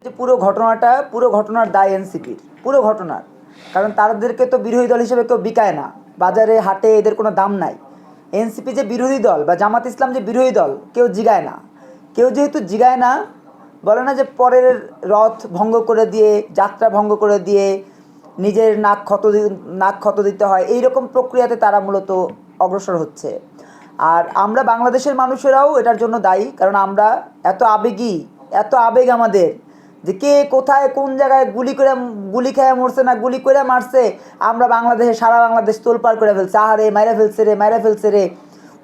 যে পুরো ঘটনার দায় এনসিপির, পুরো ঘটনার। কারণ তাদেরকে তো বিরোধী দল হিসেবে কেউ বিকায় না, বাজারে হাটে এদের কোনো দাম নাই। এনসিপি যে বিরোধী দল বা জামাত ইসলাম যে বিরোধী দল কেউ জিগায় না। কেউ যেহেতু জিগায় না, বলে না যে পরের রথ ভঙ্গ করে দিয়ে, যাত্রা ভঙ্গ করে দিয়ে নিজের নাক ক্ষত দিতে হয়, এইরকম প্রক্রিয়াতে তারা মূলত অগ্রসর হচ্ছে। আর আমরা বাংলাদেশের মানুষেরাও এটার জন্য দায়ী, কারণ আমরা এত আবেগ আমাদের, যে কে কোথায় কোন জায়গায় গুলি খেয়ে মরছে না গুলি করে মারছে, আমরা সারা বাংলাদেশ তোলপাড় করে ফেলছে, আহারে মাইরা ফেলছে রে।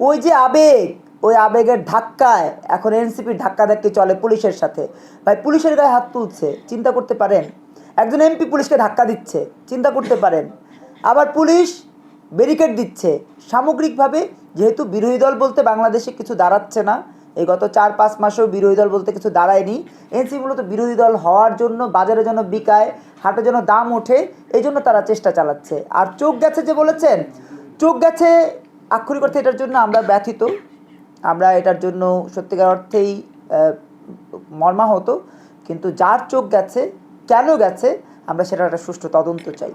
ওই যে আবেগ, ওই আবেগের ধাক্কায় এখন এনসিপির ধাক্কাধাক্কি চলে পুলিশের সাথে। ভাই, পুলিশের গায়ে হাত তুলছে, চিন্তা করতে পারেন? একজন এমপি পুলিশকে ধাক্কা দিচ্ছে, চিন্তা করতে পারেন? আবার পুলিশ ব্যারিকেড দিচ্ছে সামগ্রিকভাবে। যেহেতু বিরোধী দল বলতে বাংলাদেশে কিছু দাঁড়াচ্ছে না, এই গত 4-5 মাসেও বিরোধী দল বলতে কিছু দাঁড়ায়নি। এনসিপি মূলত বিরোধী দল হওয়ার জন্য, বাজারে যেন বিকায়, হাটে যেন দাম ওঠে, এই জন্য তারা চেষ্টা চালাচ্ছে। আর চোখ গেছে যে বলেছেন, চোখ গেছে আক্ষরিক অর্থে, এটার জন্য আমরা ব্যথিত। আমরা এটার জন্য সত্যিকার অর্থেই মর্মাহত। কিন্তু যার চোখ গেছে, কেন গেছে, আমরা সেটার একটা সুষ্ঠু তদন্ত চাই,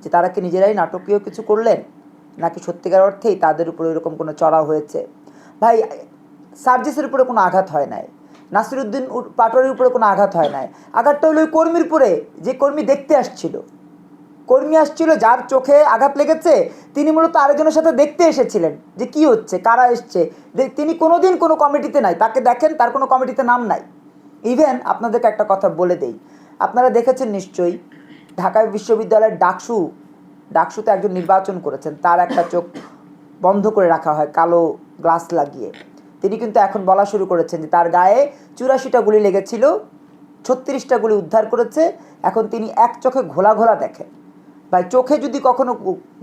যে তারা কি নিজেরাই নাটকীয় কিছু করলেন, নাকি সত্যিকার অর্থেই তাদের উপরে এরকম কোনো চড়াও হয়েছে। ভাই, সার্জিসের উপরে কোনো আঘাত হয় নাই, নাসিরুদ্দিন পাটোয়ারির উপরে কোনো আঘাত হয় নাই। আঘাতটা হলো ওই কর্মীর উপরে, যে কর্মী দেখতে আসছিল, যার চোখে আঘাত লেগেছে, তিনি মূলত আরেকজনের সাথে দেখতে এসেছিলেন যে কি হচ্ছে, কারা এসছে। তিনি কোনোদিন কোনো কমিটিতে নাই, তাকে দেখেন, তার কোনো কমিটিতে নাম নাই। ইভেন আপনাদেরকে একটা কথা বলে দেই, আপনারা দেখেছেন নিশ্চয়ই, ঢাকা বিশ্ববিদ্যালয়ের ডাকসুতে একজন নির্বাচন করেছেন, তার একটা চোখ বন্ধ করে রাখা হয় কালো গ্লাস লাগিয়ে। তিনি কিন্তু এখন বলা শুরু করেছেন যে তার গায়ে 84টা গুলি লেগেছিল, 36টা গুলি উদ্ধার করেছে, এখন তিনি এক চোখে ঘোলা ঘোলা দেখেন। ভাই, চোখে যদি কখনো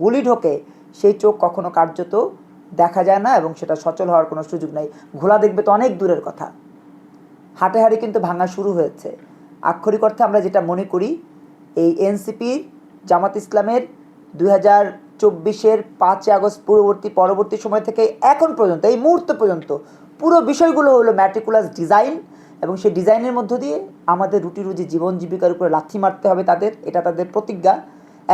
গুলি ঢোকে, সেই চোখ কখনো কার্যত দেখা যায় না, এবং সেটা সচল হওয়ার কোনো সুযোগ নাই। ঘোলা দেখবে তো অনেক দূরের কথা। হাটে হাড়ি কিন্তু ভাঙা শুরু হয়েছে। আক্ষরিক অর্থে আমরা যেটা মনে করি, এই এনসিপি জামাত ইসলামের 2024-এর 5 আগস্ট পরবর্তী সময় থেকে এখন পর্যন্ত, এই মুহূর্ত পর্যন্ত পুরো বিষয়গুলো হলো ম্যাটিকুলাস ডিজাইন, এবং সেই ডিজাইনের মধ্য দিয়ে আমাদের রুটি রুজি জীবন জীবিকার উপরে লাথি মারতে হবে তাদের, এটা তাদের প্রতিজ্ঞা।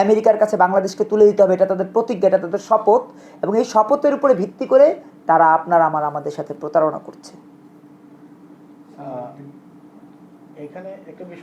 আমেরিকার কাছে বাংলাদেশকে তুলে দিতে হবে, এটা তাদের প্রতিজ্ঞা, এটা তাদের শপথ। এবং এই শপথের উপরে ভিত্তি করে তারা আমাদের সাথে প্রতারণা করছে। এখানে একটা বিষয়